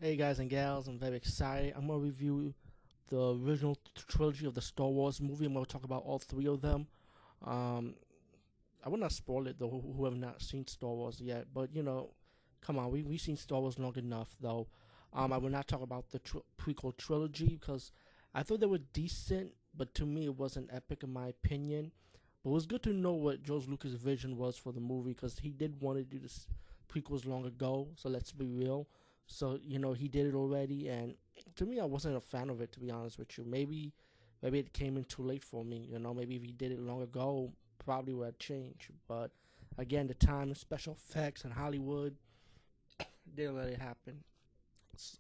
Hey guys and gals, I'm very excited. I'm gonna review the original trilogy of the Star Wars movie. I'm gonna talk about all three of them. Um, I will not spoil it though. Who have not seen Star Wars yet, but come on, we've seen Star Wars long enough though. I will not talk about the prequel trilogy because I thought they were decent, but to me it wasn't epic in my opinion. But it was good to know what George Lucas' vision was for the movie because he did want to do this prequels long ago. So let's be real. So he did it already, and to me, I wasn't a fan of it, to be honest with you. Maybe it came in too late for me. Maybe if he did it long ago, probably would have changed. But again, the time, special effects, and Hollywood didn't let it happen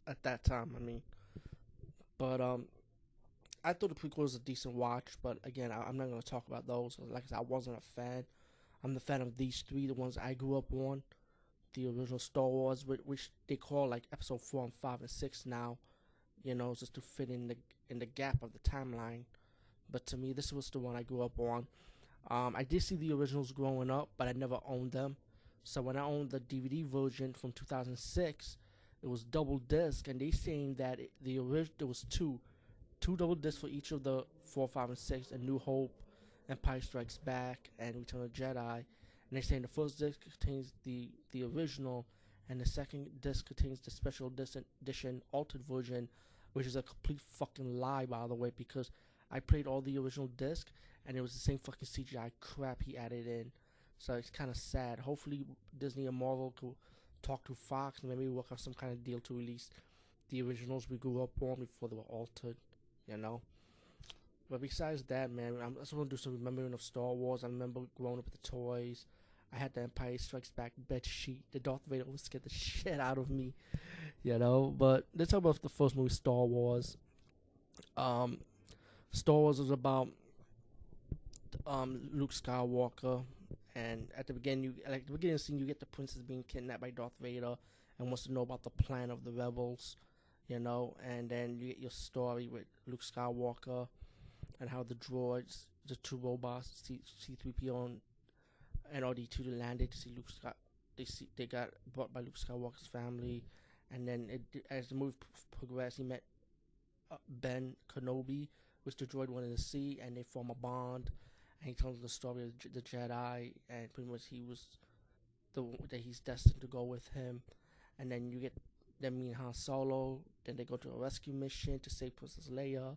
at that time. I mean, but I thought the prequel was a decent watch. But again, I'm not gonna talk about those. Like I said, I wasn't a fan. I'm the fan of these three, the ones I grew up on, the original Star Wars, which they call like Episode 4 and 5 and 6 now. Just to fit in the gap of the timeline. But to me, this was the one I grew up on. I did see the originals growing up, but I never owned them. So when I owned the DVD version from 2006, it was double disc, and they saying that the original there was two double discs for each of the 4, 5, and 6, A New Hope, Empire Strikes Back, and Return of the Jedi. And they're saying the first disc contains the original, and the second disc contains the special edition altered version, which is a complete fucking lie, by the way, because I played all the original disc, and it was the same fucking CGI crap he added in. So it's kind of sad. Hopefully, Disney and Marvel could talk to Fox and maybe work on some kind of deal to release the originals we grew up on before they were altered, you know? But besides that, man, I just want to do some remembering of Star Wars. I remember growing up with the toys. I had the Empire Strikes Back bed sheet. The Darth Vader always scared the shit out of me, But let's talk about the first movie, Star Wars. Um, Star Wars was about Luke Skywalker, and at the beginning, the beginning scene, you get the princess being kidnapped by Darth Vader, and wants to know about the plan of the rebels, and then you get your story with Luke Skywalker and how the droids, the two robots, C3PO and RD2, landed to see Luke Skywalker. They got brought by Luke Skywalker's family, and then as the movie progressed, he met Ben Kenobi, which the droid wanted to see, and they form a bond. And he tells the story of the Jedi, and pretty much that he's destined to go with him. And then you get them meet Han Solo. Then they go to a rescue mission to save Princess Leia,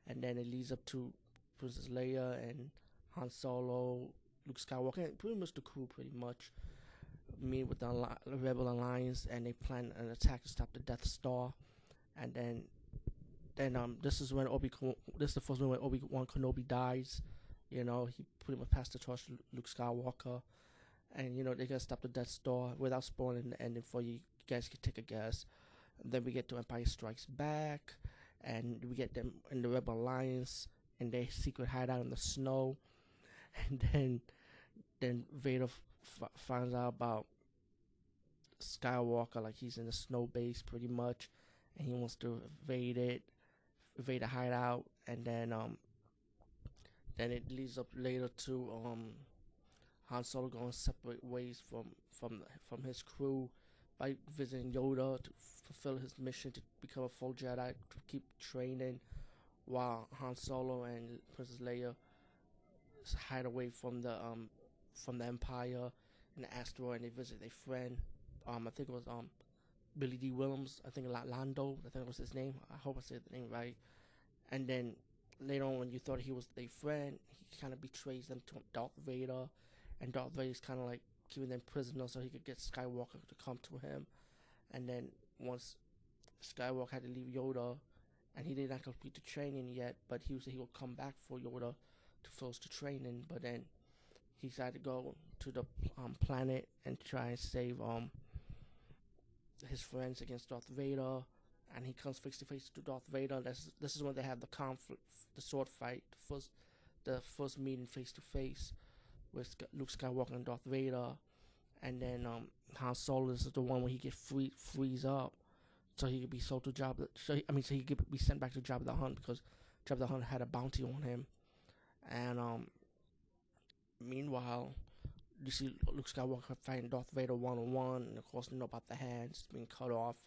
and then it leads up to Princess Leia and Han Solo, Luke Skywalker, and pretty much the crew, pretty much meet with the Rebel Alliance, and they plan an attack to stop the Death Star. And then this is when this is the first one when Obi-Wan Kenobi dies. He pretty much passed the torch to Luke Skywalker, and they gotta stop the Death Star without spoiling the ending for you. You guys can take a guess. And then we get to Empire Strikes Back, and we get them in the Rebel Alliance in their secret hideout in the snow, and then Vader finds out about Skywalker, like he's in the snow base pretty much, and he wants to evade the hideout, and then it leads up later to Han Solo going separate ways from his crew by visiting Yoda to fulfill his mission to become a full Jedi, to keep training, while Han Solo and Princess Leia hide away from the Empire in the asteroid, and they visit their friend. I think it was Billy D. Williams. I think Lando. I think it was his name. I hope I said the name right. And then later on, when you thought he was their friend, he kind of betrays them to Darth Vader, and Darth Vader's kind of like keeping them prisoners so he could get Skywalker to come to him. And then once Skywalker had to leave Yoda, and he did not complete the training yet, but he will come back for Yoda to finish the training. But then he decided to go to the planet and try and save his friends against Darth Vader, and he comes face to face to Darth Vader. This is when they have the conflict, the sword fight, the first meeting face to face with Luke Skywalker and Darth Vader, and then Han Solo is the one where he gets freeze up, so he could be sold to Jabba. So he could be sent back to Jabba the Hutt because Jabba the Hutt had a bounty on him, and meanwhile, you see Luke Skywalker fighting Darth Vader one on one, and of course, you know about the hands being cut off.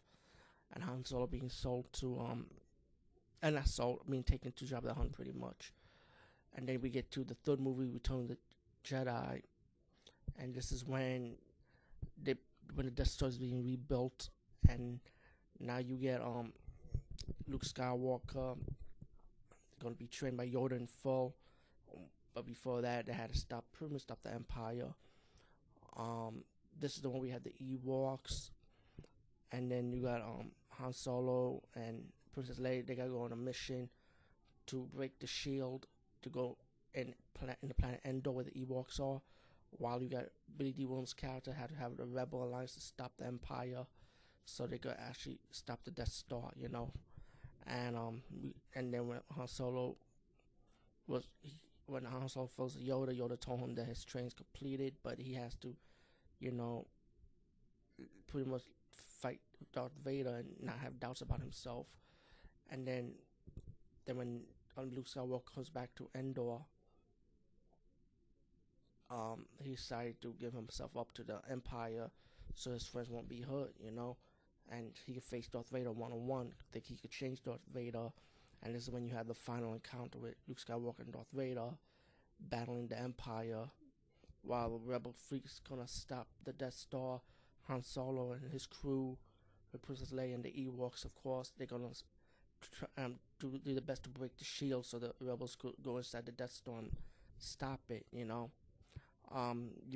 and Han Solo being sold to and not sold, being taken to Jabba the Hutt pretty much. And then we get to the third movie, Return of the Jedi, and this is they when the Death Star is being rebuilt, and now you get Luke Skywalker going to be trained by Yoda in full. But before that, they had to pretty much stop the Empire. This is the one we had the Ewoks, and then you got Han Solo and Princess Leia. They gotta go on a mission to break the shield to go in the planet Endor where the Ewoks are. While you got Billy D. Williams' character had to have the Rebel Alliance to stop the Empire, so they could actually stop the Death Star, And and then was when Han Solo falls Yoda, Yoda told him that his train's completed, but he has to, you know, pretty much fight Darth Vader and not have doubts about himself. And then when Luke Skywalker comes back to Endor, he decided to give himself up to the Empire, so his friends won't be hurt. And he could face Darth Vader one on one. Think he could change Darth Vader, and this is when you have the final encounter with Luke Skywalker and Darth Vader battling the Empire, while the Rebel fleet's gonna stop the Death Star. Han Solo and his crew, with Princess Leia and the Ewoks, of course, they're gonna do the best to break the shield so the Rebels could go inside the Death Star and stop it. You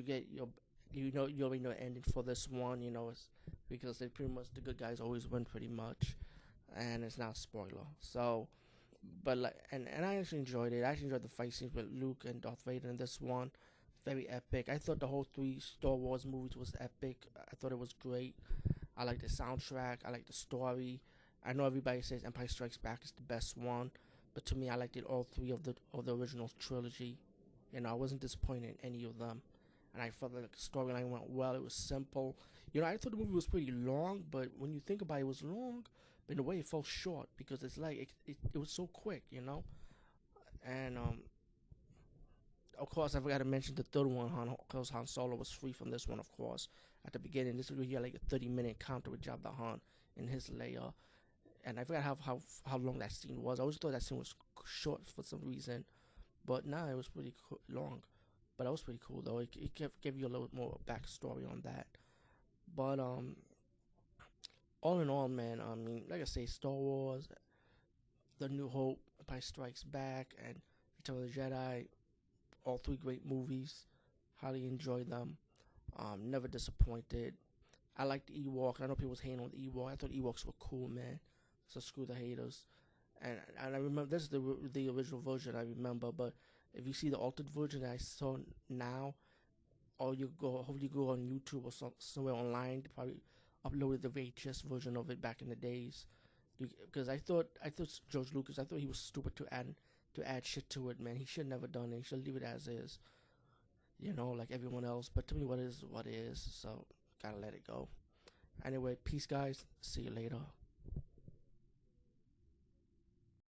get you already know the ending for this one. It's because they pretty much the good guys always win pretty much, and it's not a spoiler. So, but and I actually enjoyed it. I actually enjoyed the fight scenes with Luke and Darth Vader in this one. Very epic. I thought the whole 3 Star Wars movies was epic. I thought it was great. I like the soundtrack. I like the story. I know everybody says Empire Strikes Back is the best one, but to me, I liked it all 3 of the original trilogy. I wasn't disappointed in any of them, and I felt like the storyline went well. It was simple. I thought the movie was pretty long, but when you think about it, it was long, but in a way, it felt short because it's like it was so quick. And of course, I forgot to mention the third one, because Han Solo was free from this one, of course. At the beginning, this was really like a 30-minute encounter with Jabba the Hutt in his lair. And I forgot how long that scene was. I always thought that scene was short for some reason. But nah, it was pretty long. But that was pretty cool, though. It gave you a little more backstory on that. But, all in all, man, I mean, like I say, Star Wars, The New Hope, Empire Strikes Back, and Return of the Jedi, all 3 great movies. Highly enjoyed them. Never disappointed. I like the Ewok. I know people was hating on the Ewok. I thought Ewoks were cool, man. So screw the haters. And I remember this is the original version I remember. But if you see the altered version that I saw now, or hopefully you go on YouTube or somewhere online, they probably uploaded the VHS version of it back in the days. Because I thought George Lucas, I thought he was stupid to add shit to it, man. He should never done it. He should leave it as is, like everyone else. But to me, what is what is. So gotta let it go. Anyway, peace, guys. See you later.